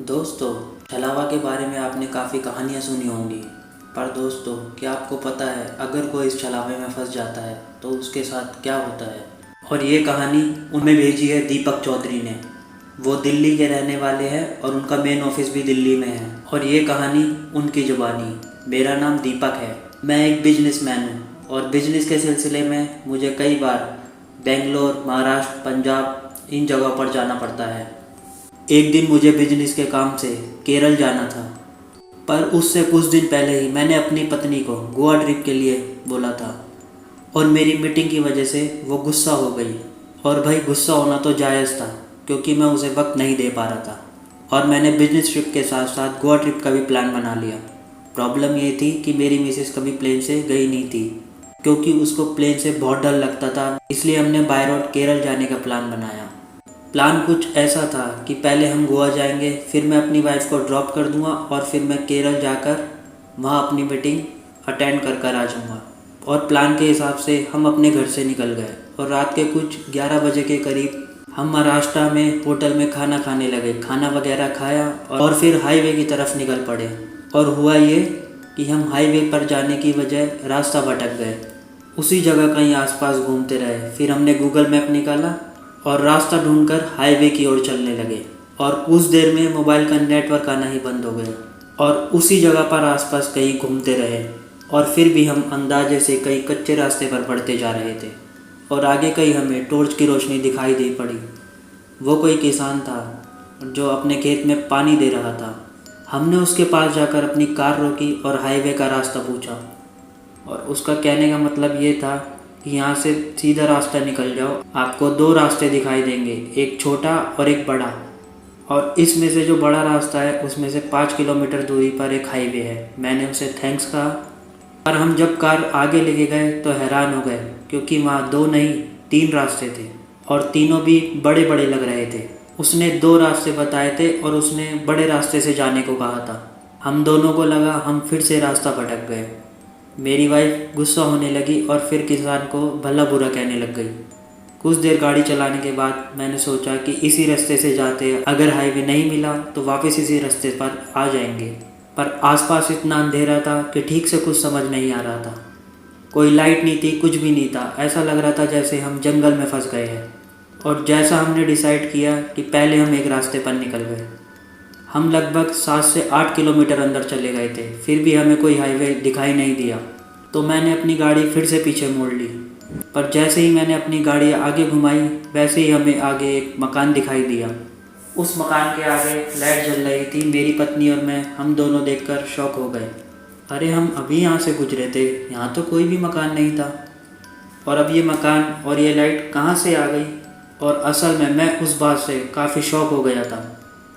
दोस्तों, छलावा के बारे में आपने काफ़ी कहानियाँ सुनी होंगी। पर दोस्तों, क्या आपको पता है अगर कोई इस छलावे में फंस जाता है तो उसके साथ क्या होता है? और ये कहानी उन्हें भेजी है दीपक चौधरी ने। वो दिल्ली के रहने वाले हैं और उनका मेन ऑफिस भी दिल्ली में है। और ये कहानी उनकी ज़ुबानी। मेरा नाम दीपक है। मैं एक बिजनेसमैन हूँ और बिजनेस के सिलसिले में मुझे कई बार बेंगलोर, महाराष्ट्र, पंजाब इन जगहों पर जाना पड़ता है। एक दिन मुझे बिजनेस के काम से केरल जाना था, पर उससे कुछ दिन पहले ही मैंने अपनी पत्नी को गोवा ट्रिप के लिए बोला था और मेरी मीटिंग की वजह से वो गुस्सा हो गई। और भाई, गुस्सा होना तो जायज़ था क्योंकि मैं उसे वक्त नहीं दे पा रहा था और मैंने बिजनेस ट्रिप के साथ साथ गोवा ट्रिप का भी प्लान बना लिया। प्रॉब्लम ये थी कि मेरी मिसेस कभी प्लेन से गई नहीं थी क्योंकि उसको प्लेन से बहुत डर लगता था, इसलिए हमने बाय रोड केरल जाने का प्लान बनाया। प्लान कुछ ऐसा था कि पहले हम गोवा जाएंगे, फिर मैं अपनी वाइफ को ड्रॉप कर दूंगा और फिर मैं केरल जाकर वहाँ अपनी मीटिंग अटेंड कर कर आ जाऊँगा। और प्लान के हिसाब से हम अपने घर से निकल गए और रात के कुछ 11 बजे के करीब हम महाराष्ट्र में होटल में खाना खाने लगे। खाना वगैरह खाया और फिर हाईवे की तरफ निकल पड़े। और हुआ ये कि हम हाईवे पर जाने की बजाय रास्ता भटक गए। उसी जगह कहीं आसपास घूमते रहे। फिर हमने गूगल मैप निकाला और रास्ता ढूंढकर हाईवे की ओर चलने लगे और कुछ देर में मोबाइल का नेटवर्क आना ही बंद हो गया और उसी जगह पर आसपास कहीं घूमते रहे। और फिर भी हम अंदाजे से कई कच्चे रास्ते पर बढ़ते जा रहे थे और आगे कहीं हमें टॉर्च की रोशनी दिखाई दे पड़ी। वो कोई किसान था जो अपने खेत में पानी दे रहा था। हमने उसके पास जाकर अपनी कार रोकी और हाईवे का रास्ता पूछा और उसका कहने का मतलब ये था कि यहाँ से सीधा रास्ता निकल जाओ, आपको दो रास्ते दिखाई देंगे, एक छोटा और एक बड़ा। और इसमें से जो बड़ा रास्ता है उसमें से 5 किलोमीटर दूरी पर एक हाईवे है। मैंने उसे थैंक्स कहा, पर हम जब कार आगे लेके गए तो हैरान हो गए क्योंकि वहाँ 2 नहीं 3 रास्ते थे और तीनों भी बड़े बड़े लग रहे थे। उसने 2 रास्ते बताए थे और उसने बड़े रास्ते से जाने को कहा था। हम दोनों को लगा हम फिर से रास्ता भटक गए। मेरी वाइफ गुस्सा होने लगी और फिर किसान को भला बुरा कहने लग गई। कुछ देर गाड़ी चलाने के बाद मैंने सोचा कि इसी रास्ते से जाते, अगर हाईवे नहीं मिला तो वापस इसी रास्ते पर आ जाएंगे। पर आसपास इतना अंधेरा था कि ठीक से कुछ समझ नहीं आ रहा था। कोई लाइट नहीं थी, कुछ भी नहीं था। ऐसा लग रहा था जैसे हम जंगल में फंस गए हैं। और जैसा हमने डिसाइड किया कि पहले हम एक रास्ते पर निकल गए। हम लगभग 7 से 8 किलोमीटर अंदर चले गए थे, फिर भी हमें कोई हाईवे दिखाई नहीं दिया। तो मैंने अपनी गाड़ी फिर से पीछे मोड़ ली, पर जैसे ही मैंने अपनी गाड़ी आगे घुमाई वैसे ही हमें आगे एक मकान दिखाई दिया। उस मकान के आगे लाइट जल रही थी। मेरी पत्नी और मैं, हम दोनों देखकर शॉक हो गए। अरे, हम अभी यहाँ से गुजरे थे, यहाँ तो कोई भी मकान नहीं था और अब ये मकान और ये लाइट कहाँ से आ गई? और असल में मैं उस बात से काफ़ी शॉक हो गया था,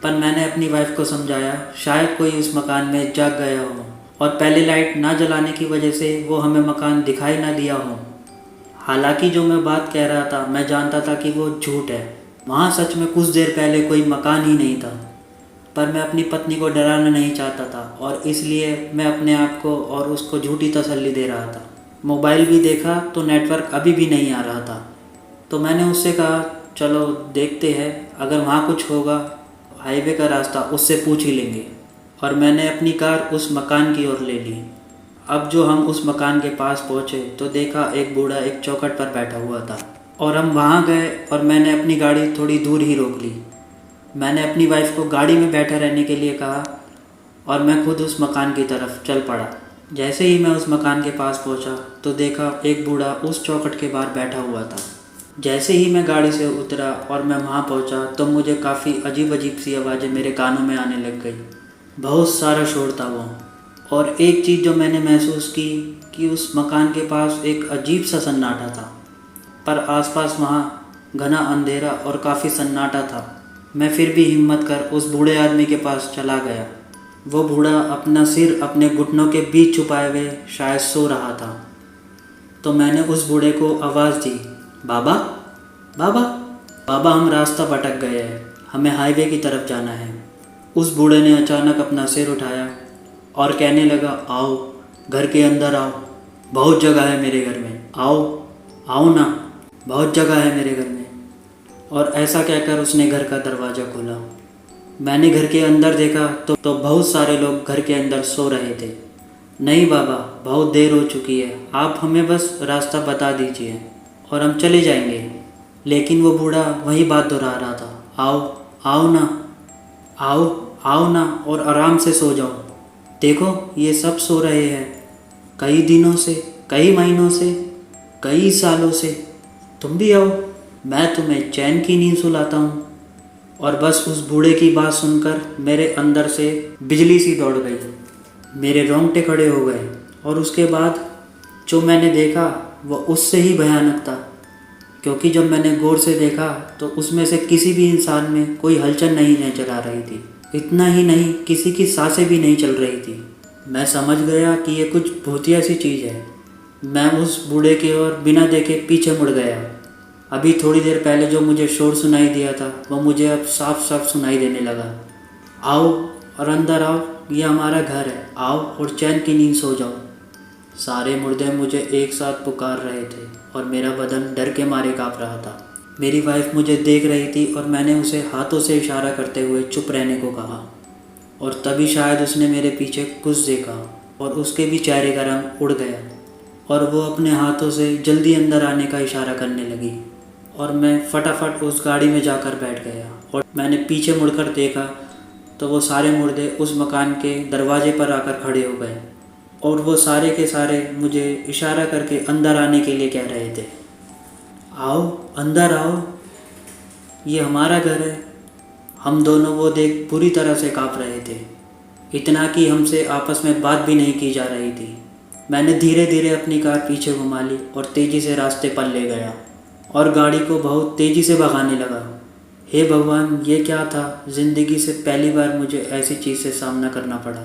पर मैंने अपनी वाइफ को समझाया शायद कोई उस मकान में जाग गया हो और पहले लाइट ना जलाने की वजह से वो हमें मकान दिखाई ना दिया हो। हालांकि जो मैं बात कह रहा था मैं जानता था कि वो झूठ है। वहाँ सच में कुछ देर पहले कोई मकान ही नहीं था, पर मैं अपनी पत्नी को डराना नहीं चाहता था और इसलिए मैं अपने आप को और उसको झूठी तसल्ली दे रहा था। मोबाइल भी देखा तो नेटवर्क अभी भी नहीं आ रहा था। तो मैंने उससे कहा, चलो देखते हैं, अगर वहाँ कुछ होगा हाईवे का रास्ता उससे पूछ ही लेंगे। और मैंने अपनी कार उस मकान की ओर ले ली। अब जो हम उस मकान के पास पहुँचे तो देखा एक बूढ़ा एक चौखट पर बैठा हुआ था और हम वहाँ गए और मैंने अपनी गाड़ी थोड़ी दूर ही रोक ली। मैंने अपनी वाइफ को गाड़ी में बैठा रहने के लिए कहा और मैं खुद उस मकान की तरफ चल पड़ा। जैसे ही मैं उस मकान के पास पहुँचा तो देखा एक बूढ़ा उस चौखट के बाहर बैठा हुआ था। जैसे ही मैं गाड़ी से उतरा और मैं वहाँ पहुँचा तो मुझे काफ़ी अजीब अजीब सी आवाज़ें मेरे कानों में आने लग गई। बहुत सारा शोर था वो। और एक चीज़ जो मैंने महसूस की कि उस मकान के पास एक अजीब सा सन्नाटा था, पर आसपास वहाँ घना अंधेरा और काफ़ी सन्नाटा था। मैं फिर भी हिम्मत कर उस बूढ़े आदमी के पास चला गया। वो बूढ़ा अपना सिर अपने घुटनों के बीच छुपाए हुए शायद सो रहा था। तो मैंने उस बूढ़े को आवाज़ दी, बाबा बाबा बाबा, हम रास्ता भटक गए हैं, हमें हाईवे की तरफ जाना है। उस बूढ़े ने अचानक अपना सिर उठाया और कहने लगा, आओ घर के अंदर आओ, बहुत जगह है मेरे घर में, आओ आओ ना, बहुत जगह है मेरे घर में। और ऐसा कहकर उसने घर का दरवाज़ा खोला। मैंने घर के अंदर देखा तो बहुत सारे लोग घर के अंदर सो रहे थे। नहीं बाबा, बहुत देर हो चुकी है, आप हमें बस रास्ता बता दीजिए और हम चले जाएंगे। लेकिन वो बूढ़ा वही बात दोहरा रहा था, आओ आओ ना, आओ आओ ना और आराम से सो जाओ। देखो ये सब सो रहे हैं, कई दिनों से, कई महीनों से, कई सालों से। तुम भी आओ, मैं तुम्हें चैन की नींद सुलाता हूँ। और बस उस बूढ़े की बात सुनकर मेरे अंदर से बिजली सी दौड़ गई, मेरे रोंगटे खड़े हो गए। और उसके बाद जो मैंने देखा वो उससे ही भयानक था, क्योंकि जब मैंने गौर से देखा तो उसमें से किसी भी इंसान में कोई हलचल नहीं नजर आ रही थी। इतना ही नहीं, किसी की सांसें भी नहीं चल रही थी। मैं समझ गया कि ये कुछ भूतिया सी चीज़ है। मैं उस बूढ़े की ओर बिना देखे पीछे मुड़ गया। अभी थोड़ी देर पहले जो मुझे शोर सुनाई दिया था वो मुझे अब साफ साफ सुनाई देने लगा। आओ और अंदर आओ, ये हमारा घर है, आओ और चैन की नींद सो जाओ। सारे मुर्दे मुझे एक साथ पुकार रहे थे और मेरा बदन डर के मारे काँप रहा था। मेरी वाइफ मुझे देख रही थी और मैंने उसे हाथों से इशारा करते हुए चुप रहने को कहा। और तभी शायद उसने मेरे पीछे कुछ देखा और उसके भी चेहरे का रंग उड़ गया और वो अपने हाथों से जल्दी अंदर आने का इशारा करने लगी। और मैं फटाफट उस गाड़ी में जाकर बैठ गया और मैंने पीछे मुड़कर देखा तो वो सारे मुर्दे उस मकान के दरवाजे पर आकर खड़े हो गए और वो सारे के सारे मुझे इशारा करके अंदर आने के लिए कह रहे थे। आओ अंदर आओ, ये हमारा घर है। हम दोनों वो देख पूरी तरह से काँप रहे थे, इतना कि हमसे आपस में बात भी नहीं की जा रही थी। मैंने धीरे धीरे अपनी कार पीछे घुमा ली और तेज़ी से रास्ते पर ले गया और गाड़ी को बहुत तेज़ी से भगाने लगा। हे भगवान, ये क्या था? ज़िंदगी से पहली बार मुझे ऐसी चीज़ से सामना करना पड़ा।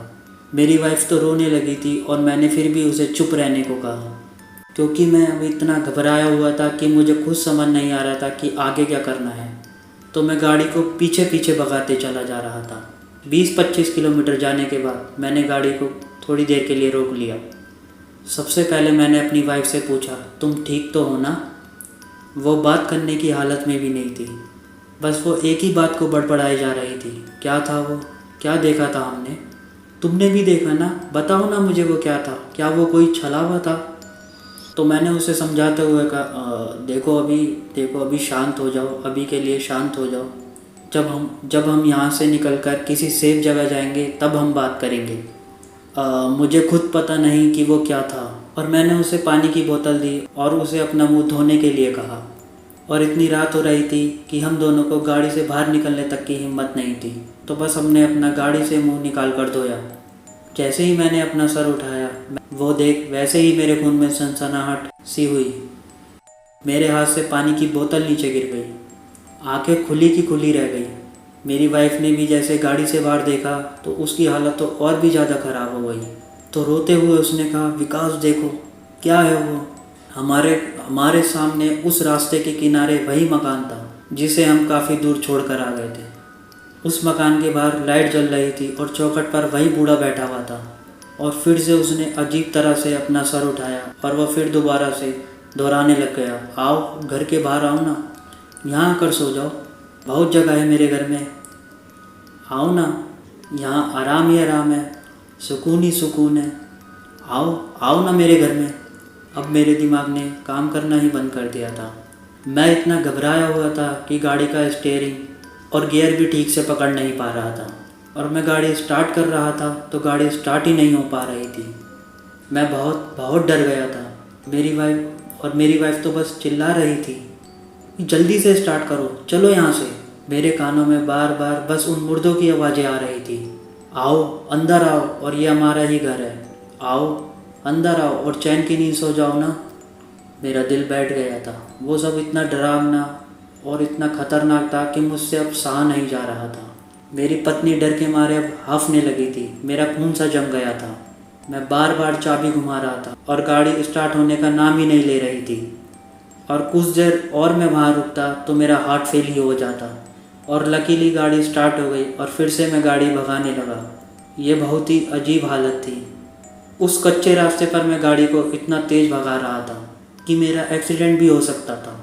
मेरी वाइफ तो रोने लगी थी और मैंने फिर भी उसे चुप रहने को कहा, क्योंकि मैं अब इतना घबराया हुआ था कि मुझे खुद समझ नहीं आ रहा था कि आगे क्या करना है। तो मैं गाड़ी को पीछे पीछे भगाते चला जा रहा था। 20-25 किलोमीटर जाने के बाद मैंने गाड़ी को थोड़ी देर के लिए रोक लिया। सबसे पहले मैंने अपनी वाइफ से पूछा, तुम ठीक तो हो ना? वो बात करने की हालत में भी नहीं थी, बस वो एक ही बात को बड़बड़ाई जा रही थी। क्या था वो? क्या देखा था हमने? तुमने भी देखा ना? बताओ ना मुझे, वो क्या था? क्या वो कोई छलावा था? तो मैंने उसे समझाते हुए कहा, देखो अभी शांत हो जाओ, अभी के लिए शांत हो जाओ। जब हम यहाँ से निकलकर किसी सेफ जगह जाएंगे तब हम बात करेंगे। मुझे खुद पता नहीं कि वो क्या था। और मैंने उसे पानी की बोतल दी और उसे अपना मुंह धोने के लिए कहा। और इतनी रात हो रही थी कि हम दोनों को गाड़ी से बाहर निकलने तक की हिम्मत नहीं थी, तो बस हमने अपना गाड़ी से मुंह निकाल कर धोया। जैसे ही मैंने अपना सर उठाया, वो देख वैसे ही मेरे खून में सनसनाहट सी हुई। मेरे हाथ से पानी की बोतल नीचे गिर गई, आंखें खुली की खुली रह गई। मेरी वाइफ ने भी जैसे गाड़ी से बाहर देखा तो उसकी हालत तो और भी ज़्यादा ख़राब हो गई। तो रोते हुए उसने कहा, विकास देखो क्या है वो? हमारे सामने उस रास्ते के किनारे वही मकान था जिसे हम काफ़ी दूर छोड़कर आ गए थे। उस मकान के बाहर लाइट जल रही थी और चौखट पर वही बूढ़ा बैठा हुआ था। और फिर से उसने अजीब तरह से अपना सर उठाया और वह फिर दोबारा से दोहराने लग गया, आओ घर के बाहर आओ ना, यहाँ आकर सो जाओ, बहुत जगह है मेरे घर में, आओ ना, यहाँ आराम ही आराम है, सुकून ही सुकून है, आओ आओ ना मेरे घर में। अब मेरे दिमाग ने काम करना ही बंद कर दिया था। मैं इतना घबराया हुआ था कि गाड़ी का स्टीयरिंग और गियर भी ठीक से पकड़ नहीं पा रहा था। और मैं गाड़ी स्टार्ट कर रहा था तो गाड़ी स्टार्ट ही नहीं हो पा रही थी। मैं बहुत बहुत डर गया था। मेरी वाइफ तो बस चिल्ला रही थी, जल्दी से स्टार्ट करो, चलो यहाँ से। मेरे कानों में बार बार बस उन मुर्दों की आवाज़ें आ रही थी, आओ अंदर आओ और ये हमारा ही घर है, आओ अंदर आओ और चैन की नींद सो जाओ ना। मेरा दिल बैठ गया था। वो सब इतना डरावना और इतना खतरनाक था कि मुझसे अब सहा नहीं जा रहा था। मेरी पत्नी डर के मारे अब हांफने लगी थी, मेरा खून सा जम गया था। मैं बार बार चाबी घुमा रहा था और गाड़ी स्टार्ट होने का नाम ही नहीं ले रही थी। और कुछ देर और मैं वहाँ रुकता तो मेरा हार्ट फेल ही हो जाता। और लकीली गाड़ी स्टार्ट हो गई और फिर से मैं गाड़ी भगाने लगा। ये बहुत ही अजीब हालत थी। उस कच्चे रास्ते पर मैं गाड़ी को इतना तेज़ भगा रहा था कि मेरा एक्सीडेंट भी हो सकता था,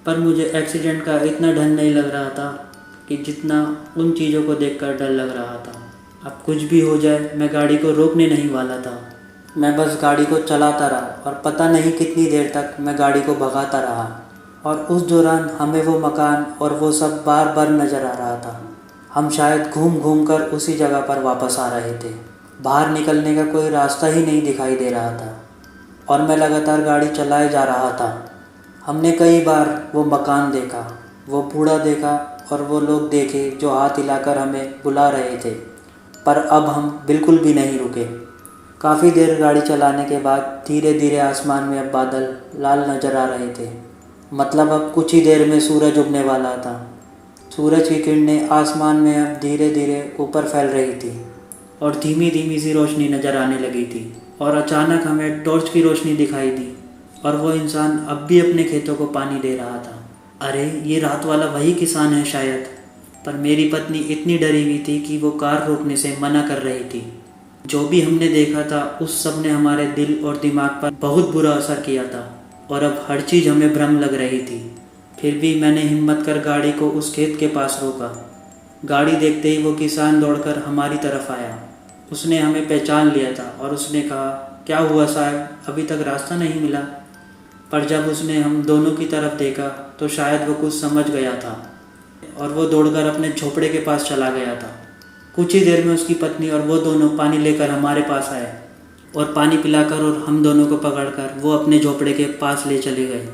पर मुझे एक्सीडेंट का इतना डर नहीं लग रहा था कि जितना उन चीज़ों को देखकर डर लग रहा था। अब कुछ भी हो जाए मैं गाड़ी को रोकने नहीं वाला था। मैं बस गाड़ी को चलाता रहा और पता नहीं कितनी देर तक मैं गाड़ी को भगाता रहा। और उस दौरान हमें वो मकान और वो सब बार बार नज़र आ रहा था। हम शायद घूम घूम कर उसी जगह पर वापस आ रहे थे। बाहर निकलने का कोई रास्ता ही नहीं दिखाई दे रहा था और मैं लगातार गाड़ी चलाए जा रहा था। हमने कई बार वो मकान देखा, वो बूढ़ा देखा और वो लोग देखे जो हाथ हिलाकर हमें बुला रहे थे, पर अब हम बिल्कुल भी नहीं रुके। काफ़ी देर गाड़ी चलाने के बाद धीरे धीरे आसमान में अब बादल लाल नज़र आ रहे थे। मतलब अब कुछ ही देर में सूरज उगने वाला था। सूरज की किरणें आसमान में अब धीरे धीरे ऊपर फैल रही थी और धीमी धीमी सी रोशनी नज़र आने लगी थी। और अचानक हमें टॉर्च की रोशनी दिखाई दी और वो इंसान अब भी अपने खेतों को पानी दे रहा था। अरे ये रात वाला वही किसान है शायद। पर मेरी पत्नी इतनी डरी हुई थी कि वो कार रोकने से मना कर रही थी। जो भी हमने देखा था उस सब ने हमारे दिल और दिमाग पर बहुत बुरा असर किया था और अब हर चीज़ हमें भ्रम लग रही थी। फिर भी मैंने हिम्मत कर गाड़ी को उस खेत के पास रोका। गाड़ी देखते ही वो किसान दौड़कर हमारी तरफ आया। उसने हमें पहचान लिया था और उसने कहा, क्या हुआ साहब, अभी तक रास्ता नहीं मिला? पर जब उसने हम दोनों की तरफ देखा तो शायद वो कुछ समझ गया था और वो दौड़कर अपने झोपड़े के पास चला गया था। कुछ ही देर में उसकी पत्नी और वो दोनों पानी लेकर हमारे पास आए और पानी पिलाकर और हम दोनों को पकड़कर वो अपने झोपड़े के पास ले चले गए।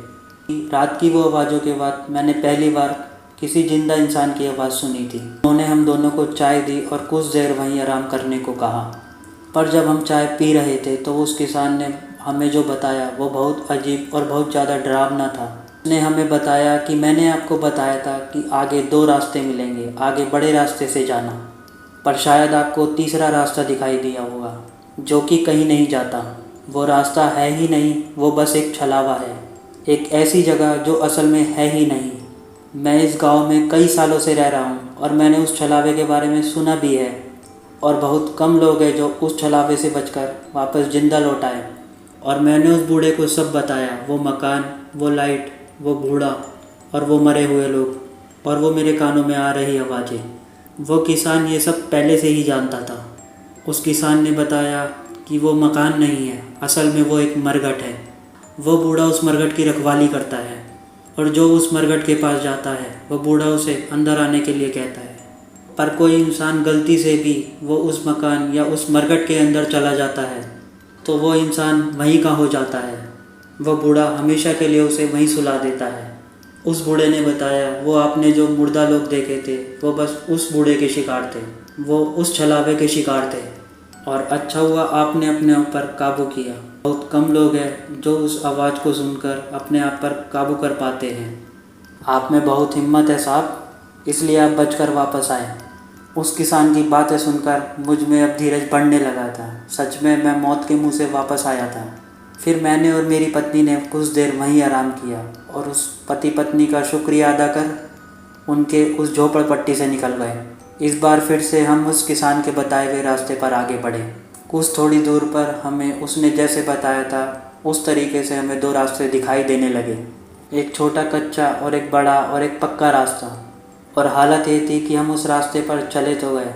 रात की वो आवाज़ों के बाद मैंने पहली बार किसी जिंदा इंसान की आवाज़ सुनी थी। उन्होंने हम दोनों को चाय दी और कुछ देर वहीं आराम करने को कहा। पर जब हम चाय पी रहे थे तो उस किसान ने हमें जो बताया वो बहुत अजीब और बहुत ज़्यादा डरावना था। उसने हमें बताया कि मैंने आपको बताया था कि आगे 2 रास्ते मिलेंगे, आगे बड़े रास्ते से जाना, पर शायद आपको तीसरा रास्ता दिखाई दिया होगा जो कि कहीं नहीं जाता। वो रास्ता है ही नहीं, वो बस एक छलावा है, एक ऐसी जगह जो असल में है ही नहीं। मैं इस गांव में कई सालों से रह रहा हूं और मैंने उस छलावे के बारे में सुना भी है और बहुत कम लोग हैं जो उस छलावे से बचकर वापस जिंदा लौट आए। और मैंने उस बूढ़े को सब बताया, वो मकान, वो लाइट, वो बूढ़ा और वो मरे हुए लोग और वो मेरे कानों में आ रही आवाज़ें। वो किसान ये सब पहले से ही जानता था। उस किसान ने बताया कि वो मकान नहीं है, असल में वो एक मरघट है। वो बूढ़ा उस मरघट की रखवाली करता है और जो उस मरघट के पास जाता है वो बूढ़ा उसे अंदर आने के लिए कहता है। पर कोई इंसान गलती से भी वो उस मकान या उस मरघट के अंदर चला जाता है तो वो इंसान वहीं का हो जाता है। वो बूढ़ा हमेशा के लिए उसे वहीं सुला देता है। उस बूढ़े ने बताया, वो आपने जो मुर्दा लोग देखे थे वो बस उस बूढ़े के शिकार थे, वो उस छलावे के शिकार थे और अच्छा हुआ आपने अपने ऊपर काबू किया। बहुत कम लोग हैं जो उस आवाज़ को सुनकर अपने आप पर काबू कर पाते हैं। आप में बहुत हिम्मत है साहब, इसलिए आप बचकर वापस आए। उस किसान की बातें सुनकर मुझ में अब धीरज बढ़ने लगा था। सच में मैं मौत के मुंह से वापस आया था। फिर मैंने और मेरी पत्नी ने कुछ देर वहीं आराम किया और उस पति पत्नी का शुक्रिया अदा कर उनके उस झोपड़पट्टी से निकल गए। इस बार फिर से हम उस किसान के बताए हुए रास्ते पर आगे बढ़े। कुछ थोड़ी दूर पर हमें उसने जैसे बताया था उस तरीके से हमें 2 रास्ते दिखाई देने लगे, एक छोटा कच्चा और एक बड़ा और एक पक्का रास्ता। और हालत ये थी कि हम उस रास्ते पर चले तो गए,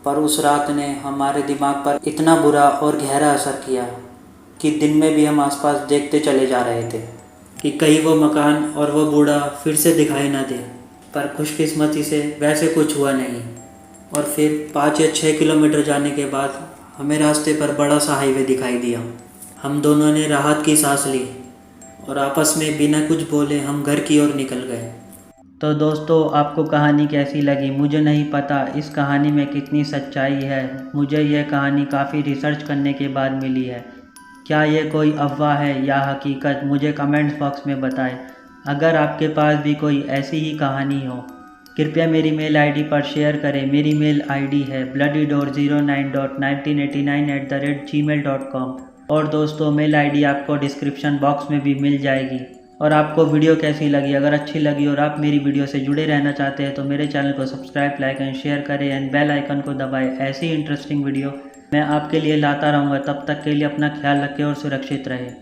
पर उस रात ने हमारे दिमाग पर इतना बुरा और गहरा असर किया कि दिन में भी हम आसपास देखते चले जा रहे थे कि कहीं वो मकान और वो बूढ़ा फिर से दिखाई ना दे। पर खुशकिस्मती से वैसे कुछ हुआ नहीं। और फिर 5 या 6 किलोमीटर जाने के बाद हमें रास्ते पर बड़ा सा हाईवे दिखाई दिया। हम दोनों ने राहत की सांस ली और आपस में बिना कुछ बोले हम घर की ओर निकल गए। तो दोस्तों, आपको कहानी कैसी लगी मुझे नहीं पता इस कहानी में कितनी सच्चाई है। मुझे यह कहानी काफ़ी रिसर्च करने के बाद मिली है। क्या ये कोई अफवाह है या हकीकत, मुझे कमेंट्स बॉक्स में बताएं। अगर आपके पास भी कोई ऐसी ही कहानी हो कृपया मेरी मेल आईडी पर शेयर करें। मेरी मेल आईडी है bloody09.1989@gmail.com। और दोस्तों, मेल आईडी आपको डिस्क्रिप्शन बॉक्स में भी मिल जाएगी। और आपको वीडियो कैसी लगी, अगर अच्छी लगी और आप मेरी वीडियो से जुड़े रहना चाहते हैं तो मेरे चैनल को सब्सक्राइब, लाइक एंड शेयर करें एंड बेल आइकन को दबाएं। ऐसी इंटरेस्टिंग वीडियो मैं आपके लिए लाता रहूँगा। तब तक के लिए अपना ख्याल रखें और सुरक्षित रहें।